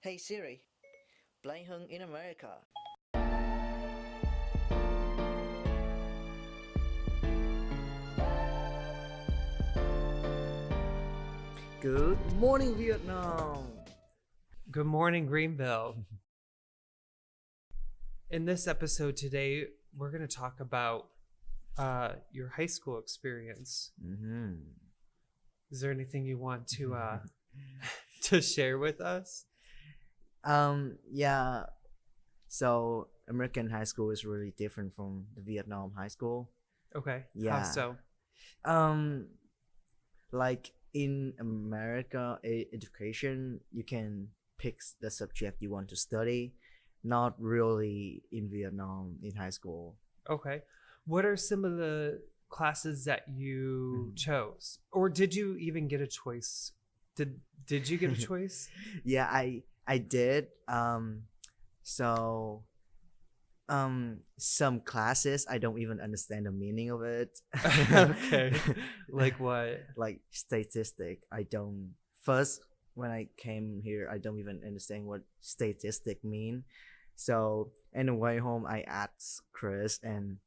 Hey Siri, play Hung in America. Good morning, Vietnam. Good morning, Greenville. In this episode today, we're going to talk about your high school experience. Mm-hmm. Is there anything you want to to share with us? Yeah. So American high school is really different from the Vietnam high school. Okay. Yeah. How so? Um, like in America, education you can pick the subject you want to study. Not really in Vietnam in high school. Okay. What are some of the classes that you chose, or did you even get a choice? Did you get a choice? Yeah, I did. So some classes I don't even understand the meaning of it. Okay. Like what? Like statistic. I don't first when I came here I don't even understand what statistic mean. So on the way home I asked Chris and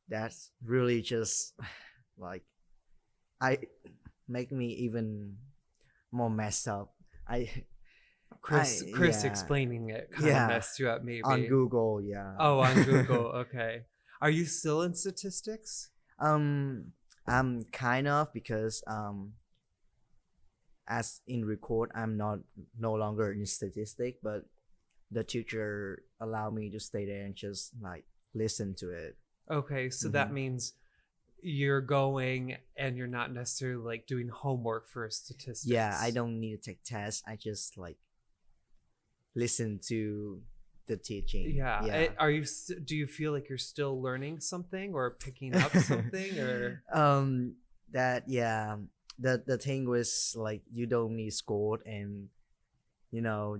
that's really just like I make me even more messed up. Chris yeah, explaining it kind of messed you up, maybe. on Google, yeah. Oh, on Google. Okay. Are you still in statistics? I'm kind of because as in record I'm not no longer in statistic, but the teacher allowed me to stay there and just like listen to it. Okay, so that means you're going and you're not necessarily like doing homework for statistics. Yeah, I don't need to take tests. I just like listen to the teaching. Yeah. Do you feel like you're still learning something or picking up something or that yeah, the thing was like you don't need score and you know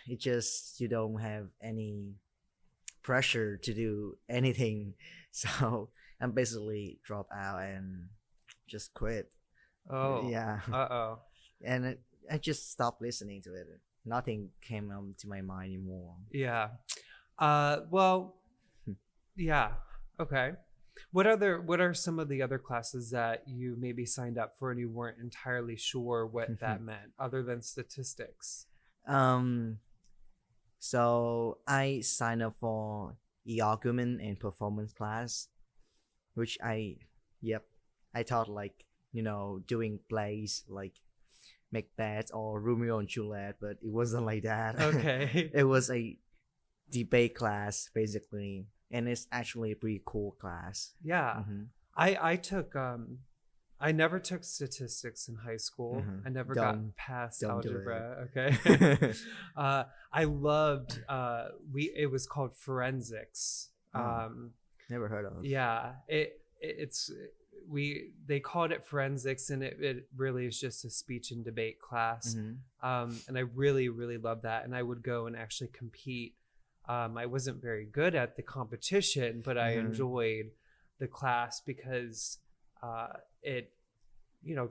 it just you don't have any pressure to do anything. So I'm basically drop out and just quit. Oh. Yeah. Uh-oh. And I just stopped listening to it. Nothing came to my mind anymore. Yeah. Well, yeah. Okay. What are some of the other classes that you maybe signed up for and you weren't entirely sure what that meant other than statistics? So I signed up for argument and performance class, which I thought like, doing plays like Macbeth or Romeo and Juliet, but it wasn't like that. Okay. It was a debate class basically, and it's actually a pretty cool class. Yeah. I took I never took statistics in high school. I never got past algebra. Okay. I loved it was called forensics. Never heard of. Yeah. They called it forensics and it really is just a speech and debate class. And I really, really loved that. And I would go and actually compete. I wasn't very good at the competition, but I enjoyed the class because it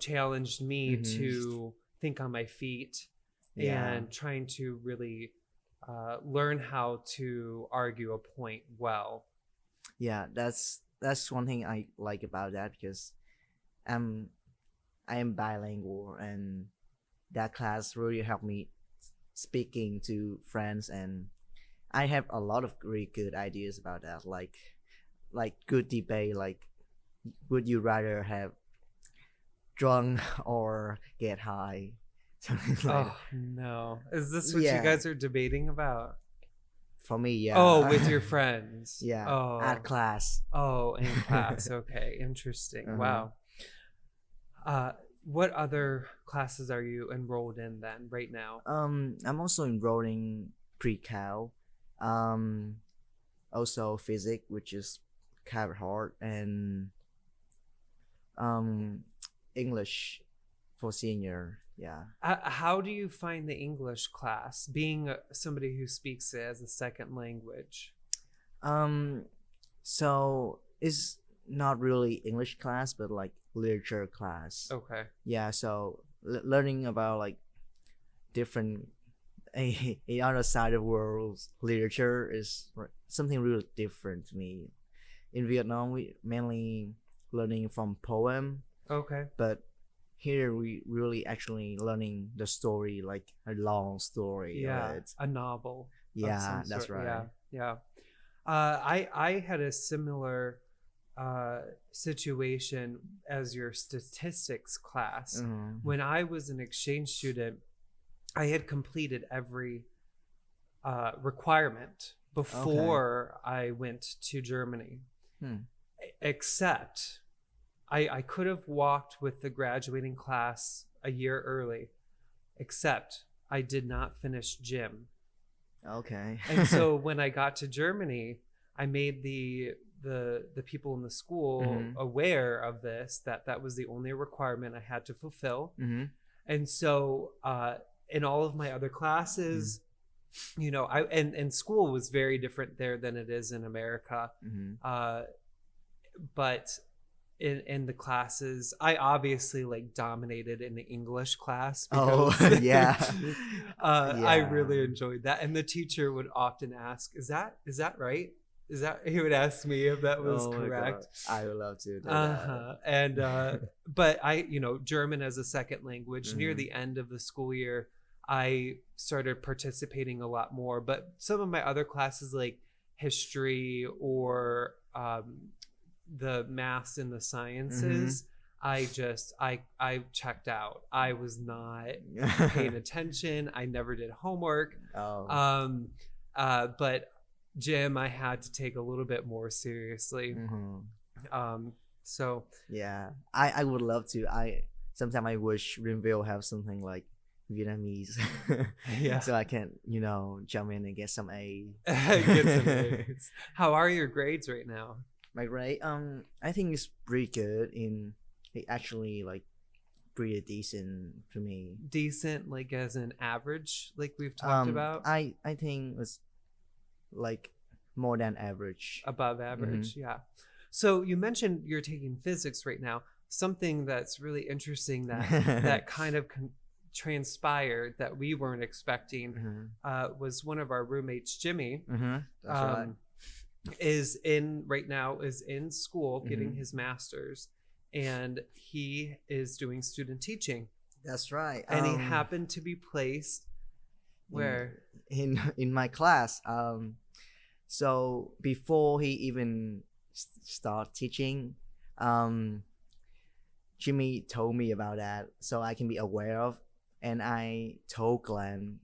challenged me to think on my feet and trying to really learn how to argue a point well. Yeah, that's one thing I like about that because I am bilingual and that class really helped me speaking to friends, and I have a lot of really good ideas about that, like good debate, like would you rather have drunk or get high? Something like Oh no, is this what you guys are debating about? For me, yeah. Oh, with your friends. Yeah. Oh, at class. Oh, in class. Okay, interesting. Wow. What other classes are you enrolled in then right now? I'm also enrolled in pre-cal. Also physics, which is kind of hard, and English for senior. Yeah. How do you find the English class, being somebody who speaks it as a second language? So it's not really English class, but like literature class. Okay. Yeah. So learning about like different a other side of the world literature is something really different to me. In Vietnam, we mainly learning from poem, Okay. but here we really actually learning the story, like a long story of Yeah, it. a novel of Yeah, some that's sort. right. Yeah. I had a similar situation as your statistics class. Mhm. When I was an exchange student, I had completed every requirement before I went to Germany, Hmm. except I could have walked with the graduating class a year early, except I did not finish gym. Okay. And so when I got to Germany, I made the people in the school Mhm. aware of this, that that was the only requirement I had to fulfill. Hmm. And so in all of my other classes, you know, and school was very different there than it is in America. Hmm. But in the classes, I obviously like dominated in the English class Oh, because yeah. I Yeah. really enjoyed that. And the teacher would often ask, is that right? Is that, he would ask me if that was Oh my correct. God. I would love to do Uh-huh. And but I, you know, German as a second language, near Mhm. the end of the school year, I started participating a lot more. But some of my other classes, like history or the maths and the sciences, I checked out. I was not paying that. attention. I never did homework. Oh. But gym I had to take a little bit more seriously. Mhm. So Yeah, I would love to. Sometimes I wish Greenville have something like Vietnamese, yeah. so I can jump in and get some A. Get some A's. How are your grades right now? My grade, I think it's pretty good. It actually like pretty decent to me. Decent, like as an average, like we've talked about. I think it's like more than average. Above average, yeah. So you mentioned you're taking physics right now. Something that's really interesting that kind of transpired that we weren't expecting was one of our roommates, Jimmy, That's right. is in school getting his master's, and he is doing student teaching. That's right. And he happened to be placed where in my class. So before he even start teaching, Jimmy told me about that, so I can be aware of. And I told Glenn,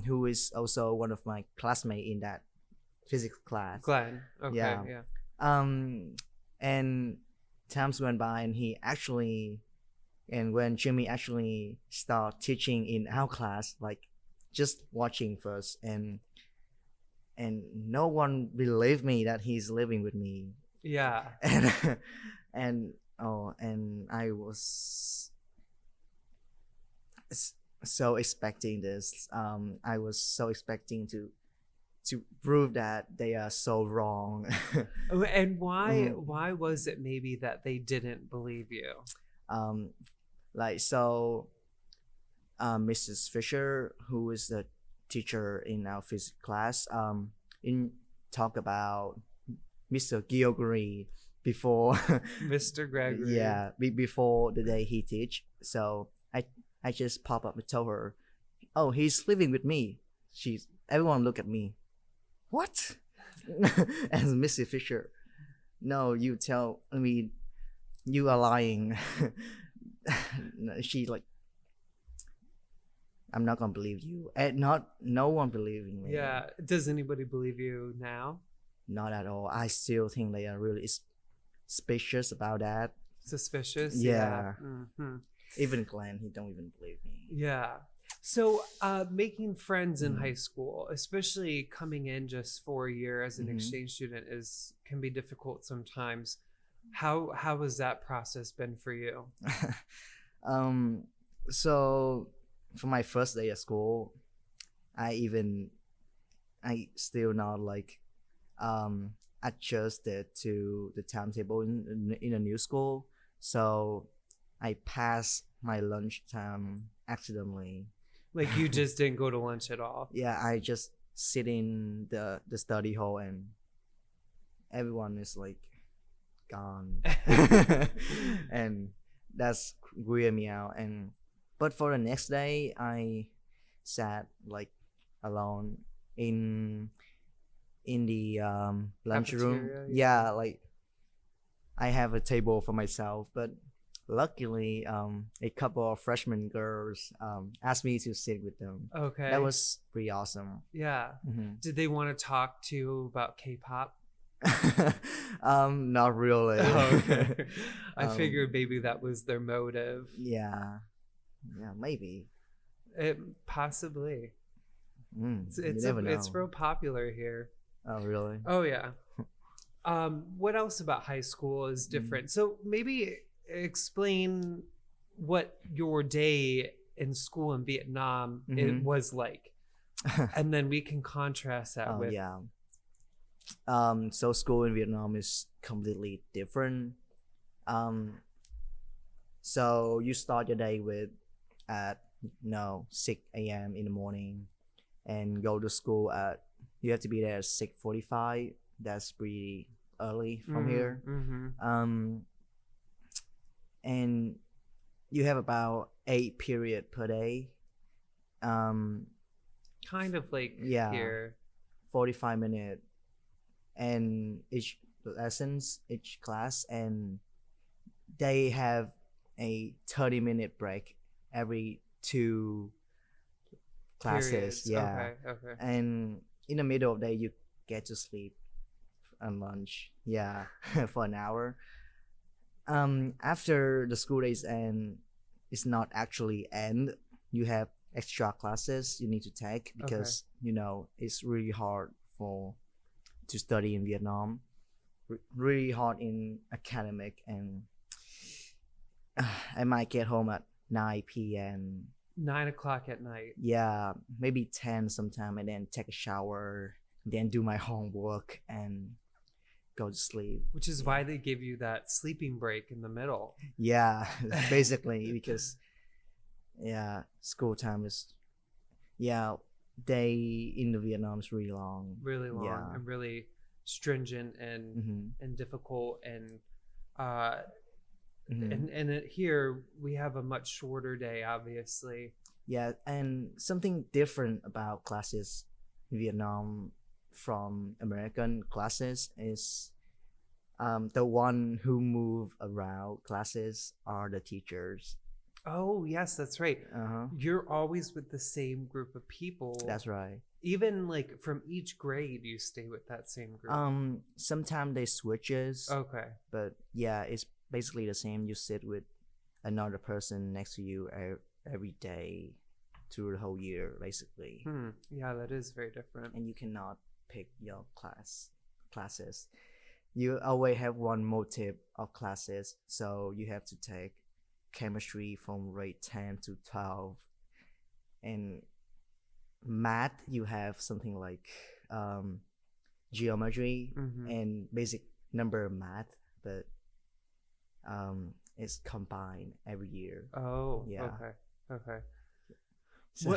who is also one of my classmates in that physics class. Glenn. Okay. Yeah. Yeah. And times went by, and when Jimmy actually start teaching in our class, like just watching first, and no one believed me that he's living with me. Yeah. And I was so expecting this. I was so expecting to prove that they are so wrong. And why was it maybe that they didn't believe you? Like so, Mrs. Fisher, who is the teacher in our physics class, in talk about Mr. Gregory before Mr. Gregory. yeah, before the day he teach. So I just pop up and tell her, oh, he's living with me. Everyone look at me. What? And Mrs. Fisher, no, you tell me you are lying. She like, I'm not gonna believe you. And no one believing me. Yeah. Does anybody believe you now? Not at all. I still think they are really suspicious about that. Suspicious? Yeah. Mm-hmm. Even Glenn, he don't even believe me. Yeah. So making friends in high school, especially coming in just for a year as an exchange student, can be difficult sometimes. How has that process been for you? So for my first day at school, I still not like adjusted to the timetable in a new school. So I passed my lunch time accidentally. Like you just didn't go to lunch at all. Yeah, I just sit in the study hall and everyone is like gone. And that's weird me out. And but for the next day I sat like alone in the lunchroom. Cafeteria, Yeah, like I have a table for myself, but luckily a couple of freshman girls asked me to sit with them. Okay. That was pretty awesome. Yeah. Mhm. Did they want to talk to you about K-pop? Not really. Oh, okay. I Um, figured maybe that was their motive. Yeah, yeah, maybe. Possibly. You It's never know. it's real popular here. Oh, really? Oh yeah. What else about high school is different? So maybe explain what your day in school in Vietnam it Mhm. was like, and then we can contrast that Oh, with. yeah. So school in Vietnam is completely different. So you start your day with at 6 a.m. in the morning, and go to school at. You have to be there at 6:45. That's pretty early from here. Mm-hmm. And you have about 8 period per day. Kind of like Yeah. here. 45 minute and each lessons, each class, and they have a 30-minute break every 2 classes. Periods. Yeah. Okay. And in the middle of the day you get to sleep on lunch. Yeah. For an hour. After the school days end, it's not actually end. You have extra classes you need to take because it's really hard to study in Vietnam. Really hard in academic, and I might get home at 9 p.m. 9 o'clock at night. Yeah, maybe 10 sometime, and then take a shower, then do my homework and go to sleep. Which is why they give you that sleeping break in the middle. Yeah, basically because school time is day in the Vietnam is really long. Really long Yeah. and really stringent and Mhm. and difficult and Mhm. and here we have a much shorter day, obviously. Yeah, and something different about classes in Vietnam from American classes is the one who move around classes are the teachers. Oh yes, that's right. Uh-huh. You're always with the same group of people. That's right. Even like from each grade you stay with that same group. Sometimes they switches, Okay. but yeah, it's basically the same. You sit with another person next to you every day through the whole year, basically. Yeah, that is very different. And you cannot pick your classes. You always have one motive of classes, so you have to take chemistry from grade 10 to 12, and math you have something like geometry and basic number math, but it's combined every year. Oh, Yeah. Okay. So-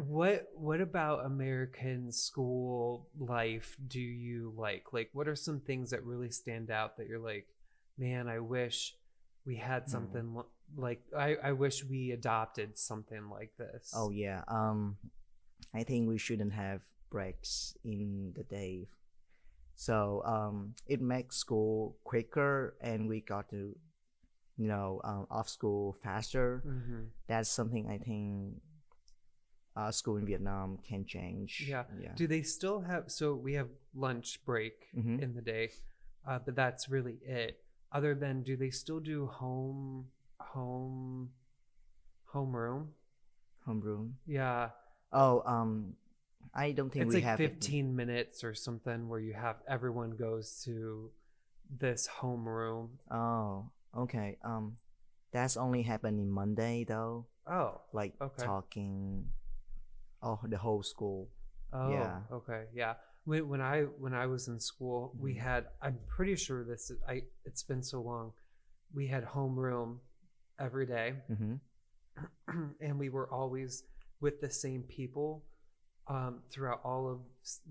What about American school life do you like? Like, what are some things that really stand out that you're like, man, I wish we had something like I wish we adopted something like this. Oh yeah. I think we shouldn't have breaks in the day. So it makes school quicker, and we got to off school faster. That's something I think school in Vietnam can change. Yeah. Do they still have? So we have lunch break Mhm. in the day, but that's really it. Other than, do they still do homeroom? Homeroom. Yeah. Oh, I don't think It's we like have 15 minutes or something where you have everyone goes to this homeroom. Oh, okay. That's only happened in Monday though. Oh. Like Okay. talking. Oh, the whole school. Oh. Yeah. Okay. Yeah. When I was in school, we had. I'm pretty sure this. It's been so long. We had homeroom every day, Mm-hmm. and we were always with the same people throughout all of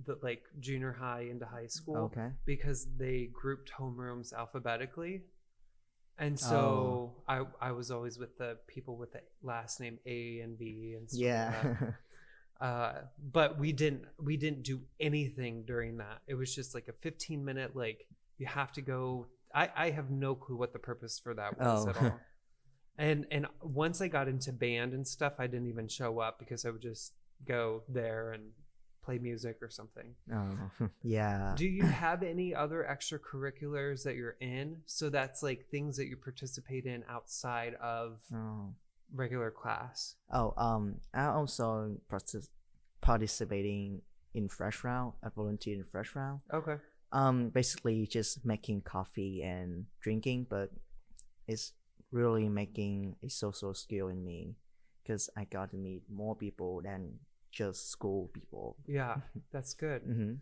the like junior high into high school. Okay. Because they grouped homerooms alphabetically. And so I was always with the people with the last name A and B and stuff like that. But we didn't do anything during that. It was just like a 15-minute, like, you have to go. I have no clue what the purpose for that was at all. And once I got into band and stuff, I didn't even show up because I would just go there and play music or something. Yeah. Do you have any other extracurriculars that you're in? So that's like things that you participate in outside of regular class. I also participating in Fresh Round. I volunteer in Fresh Round. Okay. Basically just making coffee and drinking, but it's really making a social skill in me because I got to meet more people than just school people. Yeah, that's good. Mm-hmm.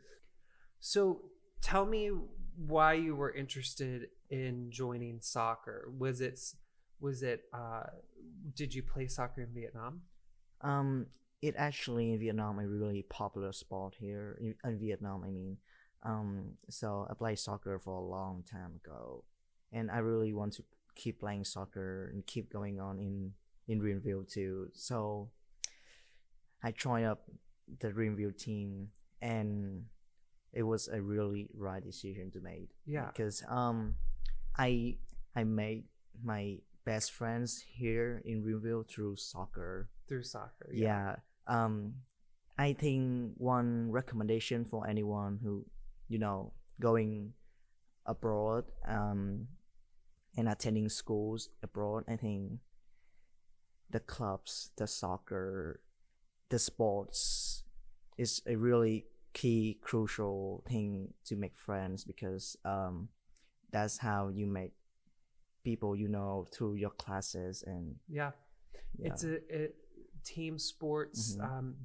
So tell me why you were interested in joining soccer. Did you play soccer in Vietnam? It actually in Vietnam a really popular sport here in Vietnam. I mean, so I played soccer for a long time ago, and I really want to keep playing soccer and keep going on in Greenville too. So I joined up the Greenville team, and it was a really right decision to make. Yeah, because I made my best friends here in Greenville through soccer. Yeah. I think one recommendation for anyone who going abroad and attending schools abroad, I think the clubs, the soccer, the sports is a really key crucial thing to make friends, because that's how you make people through your classes. And it's a team sports,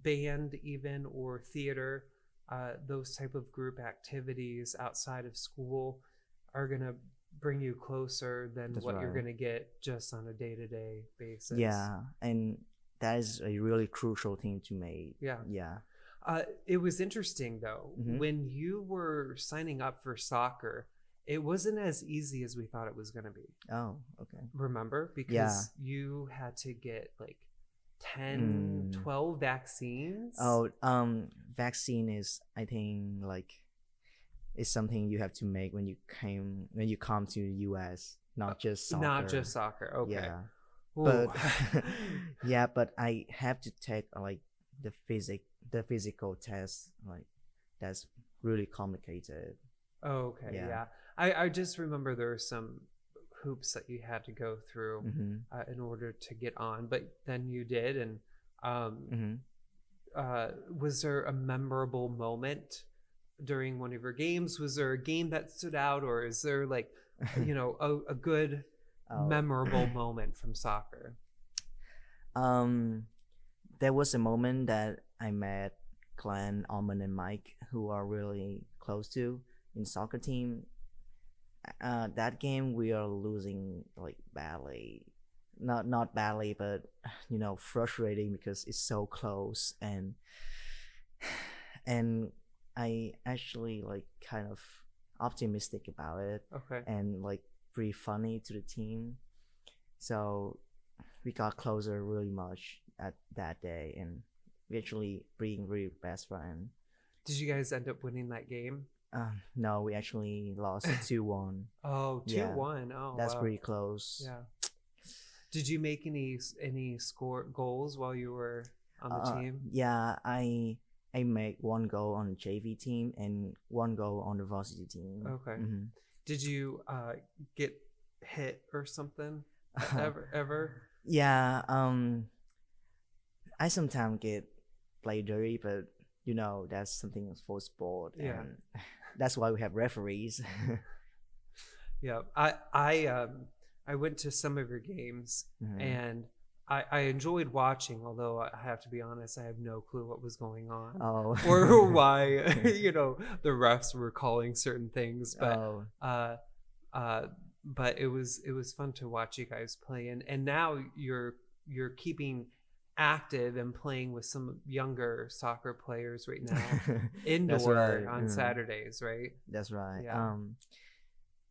band even, or theater. Those type of group activities outside of school are gonna bring you closer than That's what right. you're gonna get just on a day-to-day basis. Yeah, and that is a really crucial thing to make. Yeah. It was interesting though, Mhm. when you were signing up for soccer, it wasn't as easy as we thought it was gonna be. Oh, okay. Remember? Because you had to get like 10, 12 vaccines. Vaccine is, I think, like, is something you have to make when you come to the US, not just soccer. Not just soccer. Okay. Yeah. Ooh. But but I have to take like the physical test. Like, that's really complicated. Oh, okay. Yeah. Yeah. I just remember there were some hoops that you had to go through in order to get on, but then you did. And was there a memorable moment during one of your games? Was there a game that stood out, or is there like a good memorable moment from soccer? There was a moment that I met Glenn, Almond, and Mike, who are really close to in soccer team. That game we are losing like badly, not badly, but frustrating because it's so close. And I actually like kind of optimistic about it. Okay. And like pretty funny to the team, so we got closer really much at that day, and we actually being really best friend. Did you guys end up winning that game? No, we actually lost 2-1. Oh, 2-1. Yeah. Oh, that's wow. pretty close. Yeah. Did you make any score goals while you were on the team? Yeah, I made 1 goal on the JV team and 1 goal on the varsity team. Okay. Did you get hit or something ever? Yeah. I sometimes get played dirty, but that's something for sport. Yeah. And that's why we have referees. Yeah. I went to some of your games and I enjoyed watching, although I have to be honest, I have no clue what was going on. Or why the refs were calling certain things. But but it was fun to watch you guys play, and now you're keeping active and playing with some younger soccer players right now That's indoor right. on Saturdays, right? That's right. Yeah.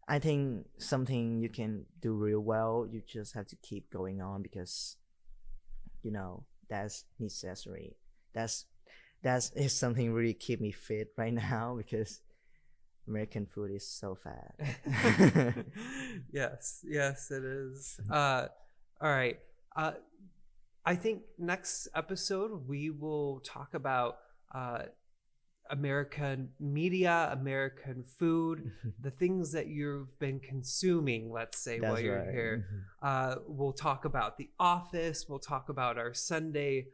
I think something you can do real well. You just have to keep going on because, that's necessary. That's is something really keep me fit right now because American food is so fat. Yes, it is. All right. I think next episode we will talk about American media, American food, the things that you've been consuming, let's say, while That's you're right. here. We'll talk about The Office. We'll talk about our Sunday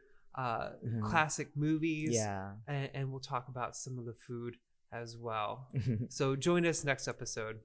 classic movies. Yeah. And we'll talk about some of the food as well. So join us next episode.